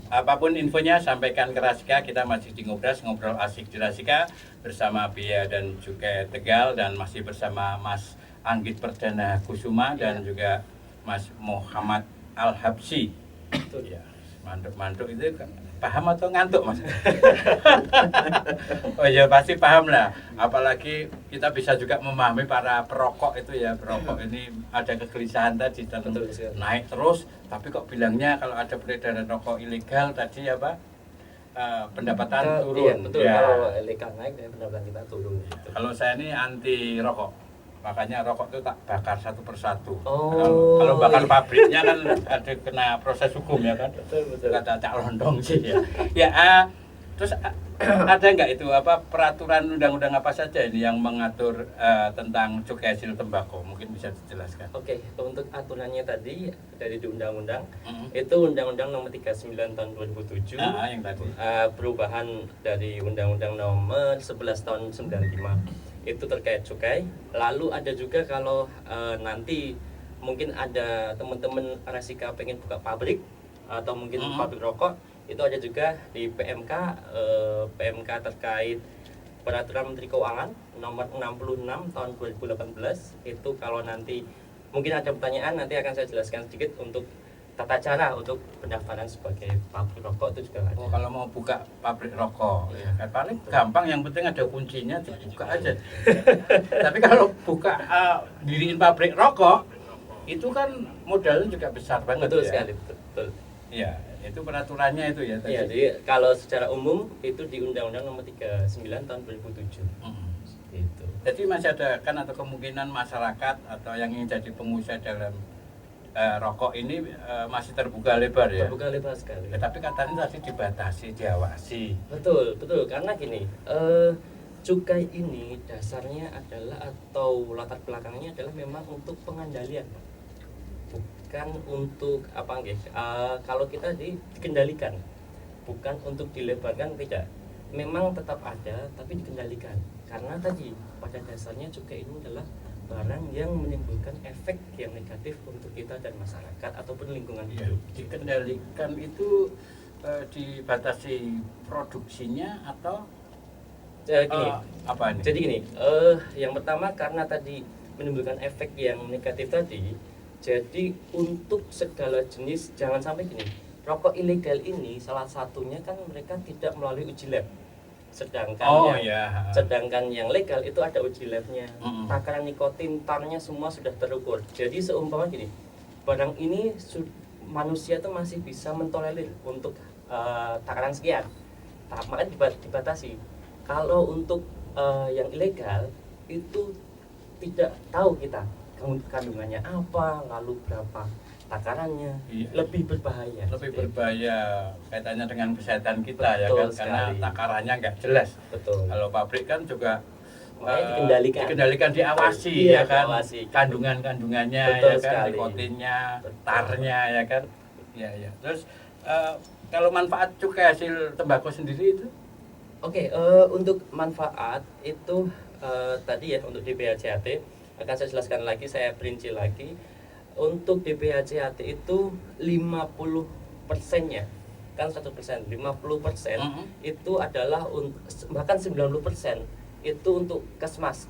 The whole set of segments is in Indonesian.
apapun infonya sampaikan ke Rasika. Kita masih di Ngobras, ngobrol asik di Rasika bersama Bia dan juga Tegal, dan masih bersama Mas Anggit Perdana Kusuma dan juga Mas Muhammad Al-Habsyi. Ya, mantuk-mantuk itu paham atau ngantuk, Mas? Oh ya, pasti paham lah. Apalagi kita bisa juga memahami para perokok itu ya. Perokok ini ada kegelisahan tadi dan naik terus, tapi kok bilangnya kalau ada peredaran rokok ilegal tadi apa? Pendapatan turun. Iya, betul. Ya. Kalau ilegal naik, pendapatan kita turun. Gitu. Kalau saya ini anti rokok, makanya rokok itu tak bakar satu persatu. Oh, kalau bakar iya. pabriknya kan ada kena proses hukum ya kan. Betul. Kata Cak Londong sih ya. Ya, terus ada nggak itu apa peraturan undang-undang apa saja ini yang mengatur tentang cukai hasil tembakau? Mungkin bisa dijelaskan. Oke, untuk aturannya tadi dari di undang-undang, itu Undang-Undang Nomor 39 Tahun 2007, Yang tadi. Perubahan dari Undang-Undang Nomor 11 Tahun 95, itu terkait cukai. Lalu ada juga kalau nanti mungkin ada teman-teman Rasika pengen buka pabrik atau mungkin pabrik rokok, itu ada juga di PMK terkait Peraturan Menteri Keuangan Nomor 66 Tahun 2018. Itu kalau nanti mungkin ada pertanyaan, nanti akan saya jelaskan sedikit untuk tata cara untuk pendaftaran sebagai pabrik rokok itu juga ada. Oh, kalau mau buka pabrik rokok, ya kan paling gampang, yang penting ada kuncinya dibuka aja. Tapi kalau buka diriin pabrik rokok, itu kan modalnya juga besar banget. Betul ya. sekali, betul. Iya, itu peraturannya itu ya tadi. Iya, jadi kalau secara umum itu di Undang-Undang Nomor 39 Tahun 2007. Itu. Jadi masih ada kan atau kemungkinan masyarakat atau yang ingin jadi pengusaha dalam rokok ini masih terbuka lebar ya. Terbuka lebar sekali. Ya, tapi katanya tadi dibatasi, diawasi. Betul, karena gini, cukai ini dasarnya adalah atau latar belakangnya adalah memang untuk pengandalian, bukan untuk apa kalau kita dikendalikan, bukan untuk dilebarkan, tidak. Memang tetap ada tapi dikendalikan, karena tadi pada dasarnya cukai ini adalah barang yang menimbulkan efek yang negatif untuk kita dan masyarakat ataupun lingkungan hidup. Dikendalikan itu dibatasi produksinya atau gini, apa ini? Jadi gini, yang pertama karena tadi menimbulkan efek yang negatif tadi, jadi untuk segala jenis, jangan sampai gini, rokok ilegal ini salah satunya kan mereka tidak melalui uji lab. Sedangkan yang legal itu ada uji labnya, takaran nikotin, tarnya semua sudah terukur. Jadi seumpama gini, barang ini manusia tuh masih bisa mentolerir untuk takaran sekian, makanya dibatasi. Kalau untuk yang ilegal itu tidak tahu kita kandungannya apa, lalu berapa takarannya, lebih berbahaya. Kaitannya dengan kesehatan kita. Betul, ya kan, sekali. Karena takarannya nggak jelas. Betul. Kalau pabrik kan juga dikendalikan, diawasi, ya kan, kandungannya, ya kan, nikotinnya, tarnya, ya kan, ya. Terus kalau manfaat cukai hasil tembakau sendiri itu? Oke, untuk manfaat itu tadi ya untuk DPHCHT akan saya jelaskan lagi, saya perinci lagi. Untuk DPHCHT itu 50%-nya kan 100%, 50% itu adalah bahkan 90% itu untuk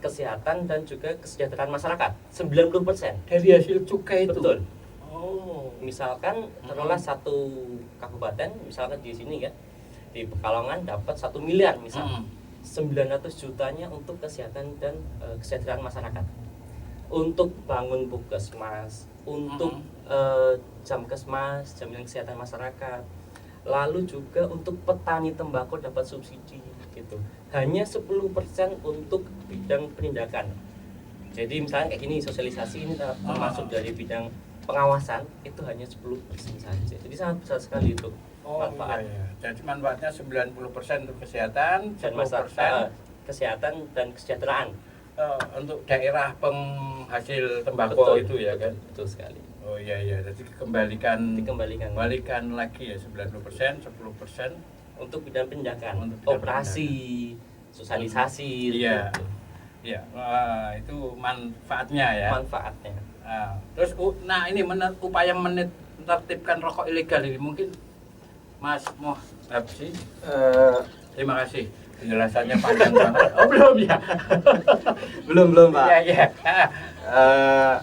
kesehatan dan juga kesejahteraan masyarakat. 90% dari hasil cukai itu. Betul. Oh, misalkan taruhlah satu kabupaten, misalkan di sini ya, di Pekalongan dapat 1 miliar misalnya, 900 jutanya untuk kesehatan dan kesejahteraan masyarakat, untuk bangun puskesmas, untuk jamkesmas, jaminan kesehatan masyarakat, lalu juga untuk petani tembakau dapat subsidi gitu. Hanya 10% untuk bidang penindakan. Jadi misalnya kayak gini, sosialisasi ini termasuk dari bidang pengawasan, itu hanya 10% saja. Jadi sangat besar sekali itu manfaat. Iya. Jadi manfaatnya 90% untuk kesehatan, 10% kesehatan dan kesejahteraan. Untuk daerah penghasil tembakau itu ya kan? Betul sekali. Oh iya, jadi dikembalikan lagi ya 90%, 10% untuk bidang penindakan, operasi, sosialisasi. Iya. Iya, itu manfaatnya ya. Manfaatnya. Terus ini upaya menertibkan rokok ilegal ini mungkin Mas Habsi, Eh, terima kasih. Penjelasannya panjang banget. Oh belum ya? belum Pak. Iya iya. Eh,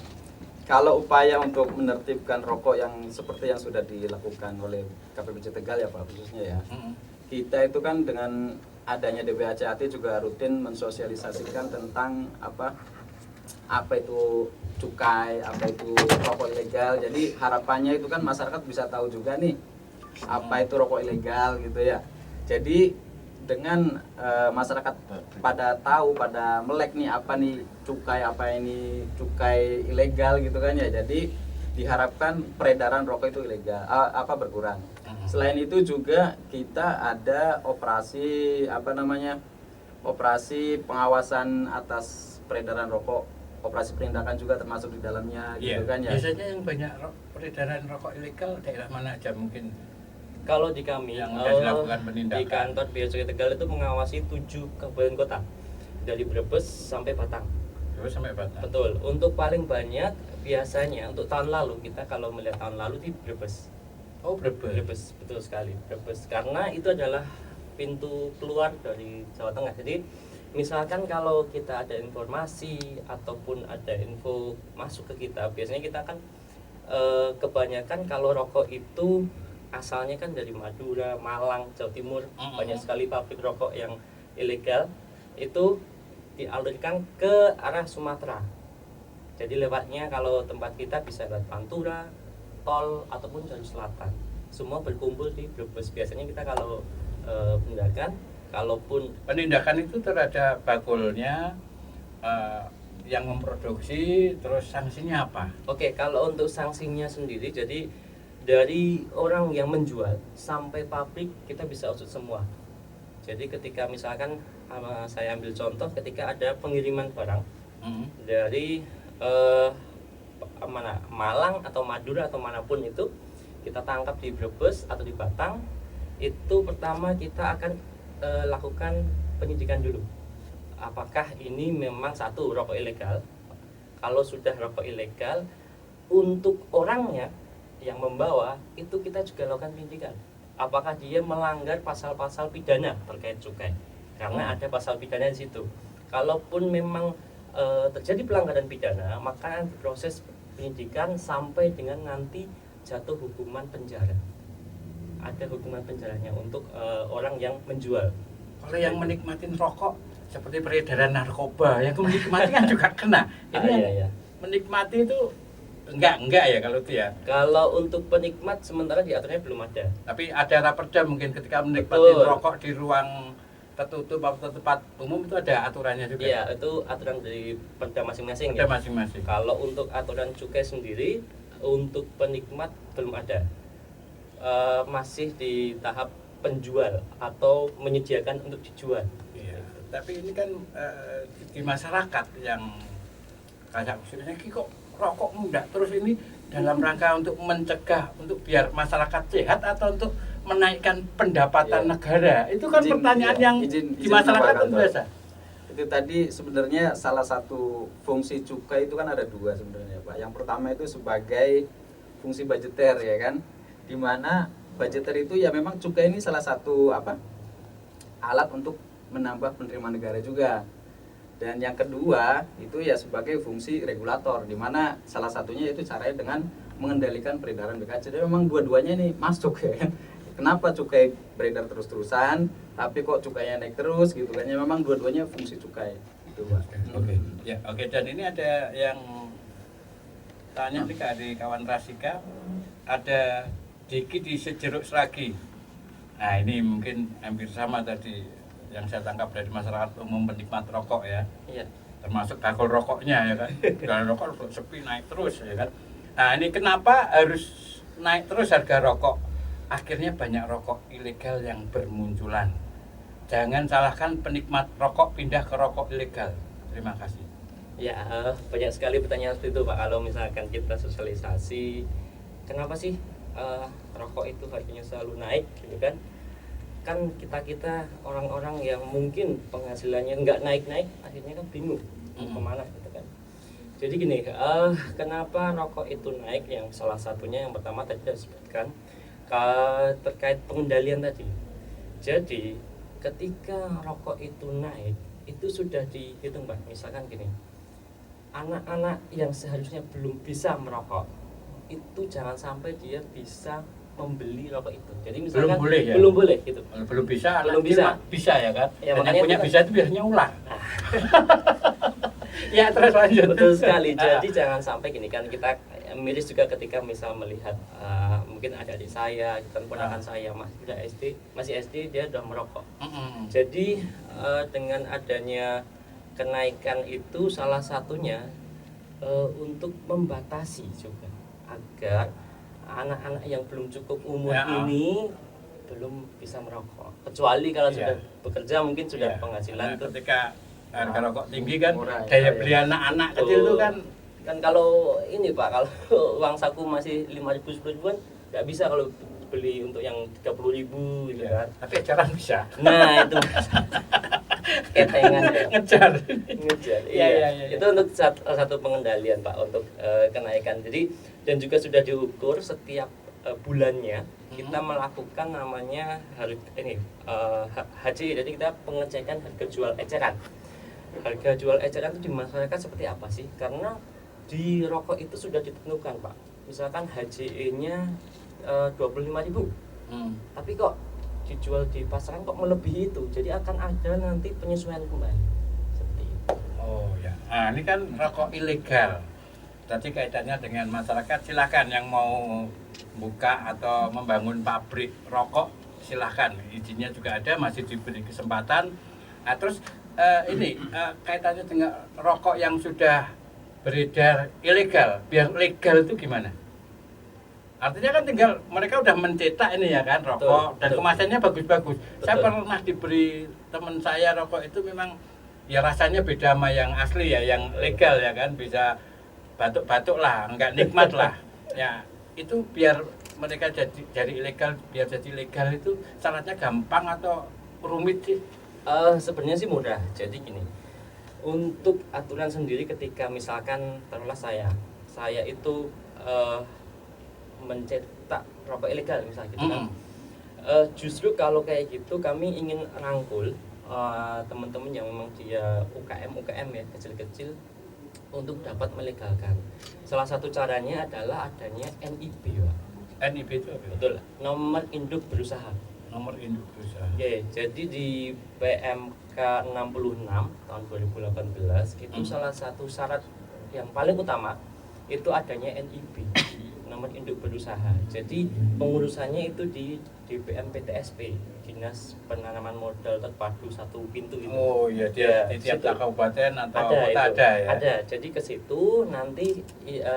kalau upaya untuk menertibkan rokok yang seperti yang sudah dilakukan oleh KPPC Tegal ya Pak khususnya ya, kita itu kan dengan adanya DBHCAT juga rutin mensosialisasikan tentang apa itu cukai, apa itu rokok ilegal. Jadi harapannya itu kan masyarakat bisa tahu juga nih apa itu rokok ilegal gitu ya. Jadi dengan masyarakat pada tahu, pada melek nih apa nih cukai, apa ini cukai ilegal gitu kan ya. Jadi diharapkan peredaran rokok itu ilegal berkurang. Selain itu juga kita ada operasi operasi pengawasan atas peredaran rokok, operasi penindakan juga termasuk di dalamnya gitu kan ya. Biasanya yang banyak peredaran rokok ilegal daerah mana aja mungkin? Kalau di kami Yang sudah dilakukan penindakan. di kantor Bea Cukai Tegal itu mengawasi 7 kabupaten kota dari Brebes sampai Batang. Terus sampai Batang. Betul. Untuk paling banyak biasanya untuk tahun lalu kita kalau melihat tahun lalu di Brebes. Oh Brebes. Brebes, betul sekali. Brebes karena itu adalah pintu keluar dari Jawa Tengah. Jadi misalkan kalau kita ada informasi ataupun ada info masuk ke kita, biasanya kita kan kebanyakan kalau rokok itu asalnya kan dari Madura, Malang, Jawa Timur, banyak sekali pabrik rokok yang ilegal itu dialirkan ke arah Sumatera. Jadi lewatnya kalau tempat kita bisa lewat Pantura, tol ataupun jalur selatan. Semua berkumpul di Brebes. Biasanya kita kalau penindakan, kalaupun penindakan itu terhadap bakulnya yang memproduksi, terus sanksinya apa? Oke, kalau untuk sanksinya sendiri, jadi dari orang yang menjual sampai pabrik kita bisa usut semua. Jadi ketika misalkan saya ambil contoh, ketika ada pengiriman barang dari Malang atau Madura atau manapun itu, kita tangkap di Brebes atau di Batang, itu pertama kita akan lakukan penyidikan dulu. Apakah ini memang satu rokok ilegal? Kalau sudah rokok ilegal, untuk orangnya yang membawa itu kita juga lakukan penyidikan. Apakah dia melanggar pasal-pasal pidana terkait cukai? Karena ada pasal pidana di situ. Kalaupun memang terjadi pelanggaran pidana, maka akan proses penyidikan sampai dengan nanti jatuh hukuman penjara. Ada hukuman penjaranya untuk orang yang menjual. Kalau yang menikmatin rokok seperti peredaran narkoba, yang menikmati kan juga kena. Ini iya. menikmati itu enggak ya kalau itu ya. Kalau untuk penikmat sementara diaturnya belum ada. Tapi ada raperda mungkin ketika menikmati Betul. rokok di ruang tertutup atau tempat umum itu ada aturannya juga. Iya, itu aturan dari perda masing-masing. Ada masing-masing. Kalau untuk aturan cukai sendiri, untuk penikmat belum ada. Masih di tahap penjual atau menyediakan untuk dijual. Iya. Tapi ini kan di masyarakat yang kayak sebenarnya kok rokok muda terus ini dalam rangka untuk mencegah, untuk biar masyarakat sehat atau untuk menaikkan pendapatan negara. Itu kan pertanyaan yang di masyarakat itu biasa. Itu tadi sebenarnya salah satu fungsi cukai itu kan ada dua sebenarnya Pak. Yang pertama itu sebagai fungsi budgeter ya kan, dimana budgeter itu ya memang cukai ini salah satu alat untuk menambah penerimaan negara juga. Dan yang kedua itu ya sebagai fungsi regulator, dimana salah satunya itu caranya dengan mengendalikan peredaran BKC. Jadi memang dua-duanya ini masuk ya kan. Kenapa cukai beredar terus-terusan, tapi kok cukainya naik terus gitu kan? Ya memang dua-duanya fungsi cukai. Gitu, Pak. Oke. Ya, oke. Dan ini ada yang tanya nih di kawan Rasika, ada Diki di Sejeruk Seragi. Nah ini mungkin hampir sama tadi yang saya tangkap dari masyarakat umum penikmat rokok ya. Iya. Termasuk bakul rokoknya ya kan. Dan rokok sepi naik terus ya kan. Nah ini kenapa harus naik terus harga rokok? Akhirnya banyak rokok ilegal yang bermunculan. Jangan salahkan penikmat rokok pindah ke rokok ilegal. Terima kasih. Ya, banyak sekali pertanyaan seperti itu Pak. Kalau misalkan kita sosialisasi, kenapa sih rokok itu harganya selalu naik gitu kan? Kan kita orang-orang yang mungkin penghasilannya nggak naik-naik, akhirnya kan bingung mau kemana gitu kan. Jadi gini, kenapa rokok itu naik? Yang salah satunya yang pertama tadi sudah disebutkan, terkait pengendalian tadi. Jadi ketika rokok itu naik, itu sudah dihitung Pak. Misalkan gini, anak-anak yang seharusnya belum bisa merokok, itu jangan sampai dia bisa membeli rokok itu. Jadi misalkan Belum boleh ya? belum boleh gitu. Belum bisa, Belum anak bisa. bisa ya kan? Ya, Dan makanya yang punya itu kan- bisa itu biasanya ular. Ya terus lanjut. Betul sekali. Jadi jangan sampai gini kan, kita miris juga ketika misal melihat mungkin adik-adik saya, dan ponakan saya masih SD dia udah merokok. Jadi dengan adanya kenaikan itu salah satunya untuk membatasi juga agar anak-anak yang belum cukup umur ini belum bisa merokok. Kecuali kalau sudah bekerja mungkin sudah penghasilan Nah, tuh. ketika harga rokok tinggi kan Murah, daya ya. beli anak-anak kecil itu kan Kan kalau ini Pak, kalau uang saku masih 5.000 10.000-an nggak bisa kalau beli untuk yang 30.000 gitu kan. tapi jarang bisa Nah, itu ketengan ya. ngejar. Ngejar. Iya, Iya. iya. Itu untuk satu pengendalian Pak untuk kenaikan. Jadi dan juga sudah diukur setiap bulannya kita melakukan namanya HJ. Jadi kita pengecekan harga jual eceran. Harga jual eceran itu di masyarakat seperti apa sih? Karena di rokok itu sudah ditentukan Pak. Misalkan HJE-nya 25.000. Tapi kok dijual di pasaran kok melebihi itu. Jadi akan ada nanti penyesuaian kembali. Seperti itu. Oh ya, nah ini kan rokok ilegal. Tadi kaitannya dengan masyarakat, silakan yang mau buka atau membangun pabrik rokok, silakan. Izinnya juga ada, masih diberi kesempatan. Nah terus kaitannya dengan rokok yang sudah beredar ilegal, biar legal itu gimana? Artinya kan tinggal mereka udah mencetak ini ya kan rokok, dan betul. kemasannya bagus-bagus. Saya Betul. pernah diberi teman saya rokok itu memang ya rasanya beda sama yang asli ya, yang legal ya kan, bisa batuk-batuk lah, enggak nikmat lah. Ya itu biar mereka jadi ilegal, biar jadi legal itu syaratnya gampang atau rumit sih? Sebenarnya sih mudah. Jadi gini, untuk aturan sendiri ketika misalkan taruhlah saya itu mencetak rokok ilegal misalnya gitu kan. Justru kalau kayak gitu kami ingin rangkul teman-teman yang memang dia UKM ya, kecil-kecil untuk dapat melegalkan. Salah satu caranya adalah adanya NIB Pak. NIB itu apa? Betul, nomor induk berusaha. Nomor induk berusaha. Oke, jadi di PMK 66 tahun 2018 itu salah satu syarat yang paling utama itu adanya NIB, nomor induk berusaha. Jadi pengurusannya itu di DPM PTSP, Dinas Penanaman Modal Terpadu Satu Pintu itu. Oh iya, Ya, di tiap situ. kabupaten atau Ada kota itu. ada ya? Ada. Jadi ke situ nanti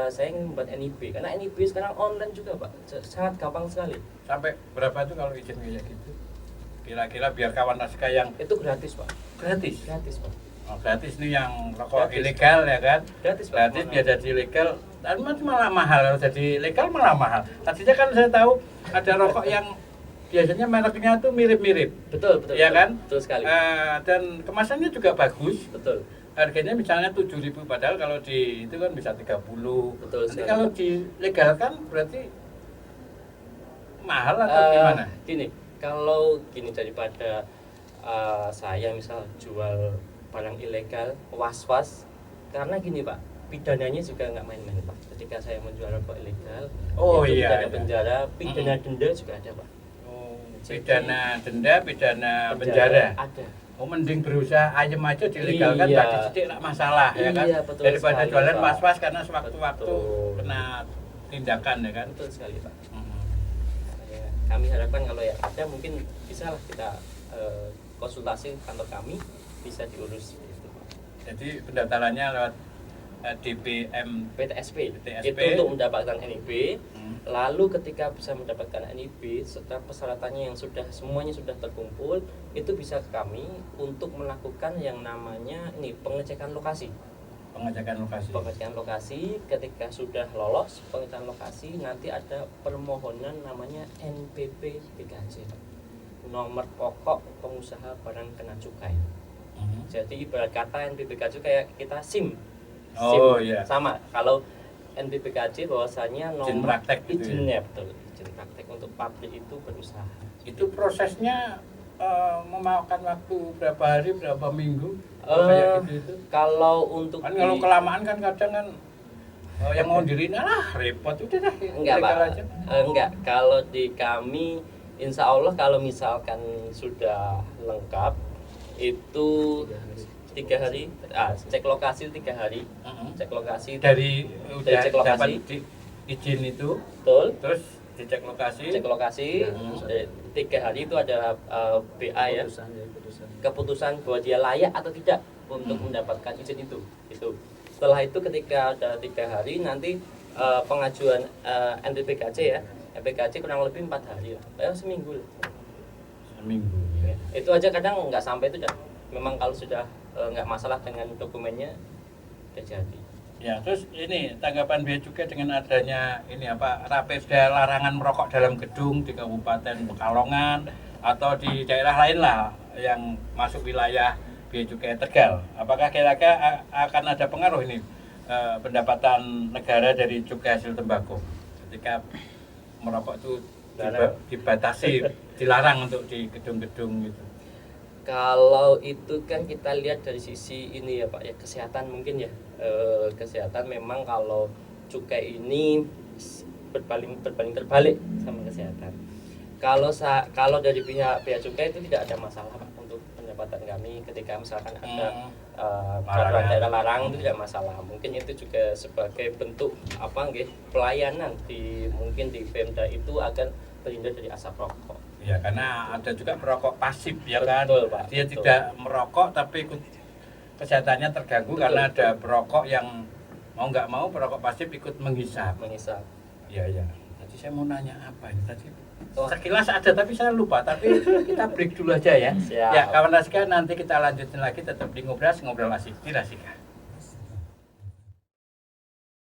saya ingin membuat NIB karena NIB sekarang online juga Pak, sangat gampang sekali. Sampai berapa tuh kalau izin kayak gitu? Kira-kira biar kawan naskah yang Itu gratis Pak. gratis. Gratis Pak. Oh, gratis nih yang rokok Gratis. ilegal ya kan? Gratis Pak. Gratis biar jadi legal. Dan malah mahal, kalau jadi legal malah mahal. Tadinya kan saya tahu ada rokok yang biasanya mereknya tuh mirip-mirip. Betul, betul. Ya betul. kan? Betul sekali. Dan kemasannya juga bagus. Betul. Harganya misalnya 7.000, padahal kalau di itu kan bisa 30. Betul Nanti sekali. kalau dilegalkan berarti mahal atau gimana? Gini, kalau gini daripada saya misal jual barang ilegal, was-was, karena gini Pak, pidananya juga nggak main-main Pak. Ketika saya menjual rokok ilegal, Oh itu iya, pidana iya. penjara, pidana denda juga ada Pak. Oh, Jadi- pidana denda, pidana penjara. Ada. Oh, mending berusaha ayam aja dilegalkan, Iya. nggak dicicik nggak masalah ya kan? Iya, betul Daripada sekali, jualan Pak. was-was karena sewaktu-waktu Betul. kena tindakan ya kan? Betul sekali Pak. Mm. Ya, kami harapkan kalau yang ada mungkin bisa lah kita konsultasi kantor kami, bisa diurus itu. Jadi pendaftarannya lewat DPM. PTSP, PTSP. itu untuk mendapatkan NIB. Hmm. Lalu ketika bisa mendapatkan NIB, setelah persyaratannya yang semuanya sudah terkumpul, itu bisa ke kami untuk melakukan yang namanya pengecekan lokasi. Pengecekan lokasi. Pengecekan lokasi, ketika sudah lolos pengecekan lokasi, nanti ada permohonan namanya NPP PKJ, nomor pokok pengusaha barang kena cukai. Mhm. Jadi ibarat kata NPP PKJ kayak kita SIM. Oh, iya. Sama. Kalau NPPKJ bahwasanya Izin nomor praktek gitu ya? izinnya betul, izin praktek untuk pabrik itu berusaha. Itu prosesnya memakan waktu berapa hari, berapa minggu? Eh, Kayak gitu itu. Kalau untuk Kan kalau kelamaan kan kadang kan yang mau diriin repot udah dah. enggak Pak, legal aja. Enggak, kalau di kami insya Allah kalau misalkan sudah lengkap itu 3 hari, cek lokasi 3 hari, cek lokasi Dari udah cek lokasi. dapat izin itu, betul, terus dicek lokasi. cek lokasi 3 hari itu ada BA ya, keputusan bahwa dia layak atau tidak untuk mendapatkan izin itu. Setelah itu ketika ada 3 hari nanti pengajuan NPPKJ ya, NPPKJ kurang lebih 4 hari lah, seminggu lah. Seminggu. Ya. Itu aja kadang nggak sampai itu dah. Memang kalau sudah nggak masalah dengan dokumennya udah jadi. Ya, terus ini tanggapan Bea Cukai dengan adanya ini apa rapeda larangan merokok dalam gedung di Kabupaten Pekalongan atau di daerah lain lah yang masuk wilayah Bea Cukai Tegal. Apakah kira-kira akan ada pengaruh ini pendapatan negara dari cukai hasil tembakau ketika merokok itu dibatasi, dilarang untuk di gedung-gedung gitu? Kalau itu kan kita lihat dari sisi ini ya Pak ya, kesehatan mungkin ya. Kesehatan memang kalau cukai ini berbanding terbalik sama kesehatan. Kalau dari pihak bea cukai itu tidak ada masalah Pak untuk pendapatan kami ketika misalkan ada peraturan daerah larang itu tidak masalah. Mungkin itu juga sebagai bentuk pelayanan mungkin di Pemda itu agar terhindar dari asap rokok. Ya, karena ada juga perokok pasif ya kan. Betul, Pak. Dia Betul. tidak merokok tapi ikut kesehatannya terganggu. Betul, karena ada perokok yang mau nggak mau perokok pasif ikut menghisap. Iya, iya. Tadi saya mau nanya apa ini tadi? Sekilas ada tapi saya lupa. Tapi kita break dulu aja ya. Siap. Ya, kawan Rasika nanti kita lanjutin lagi tetap di ngobrol asik di Rasika.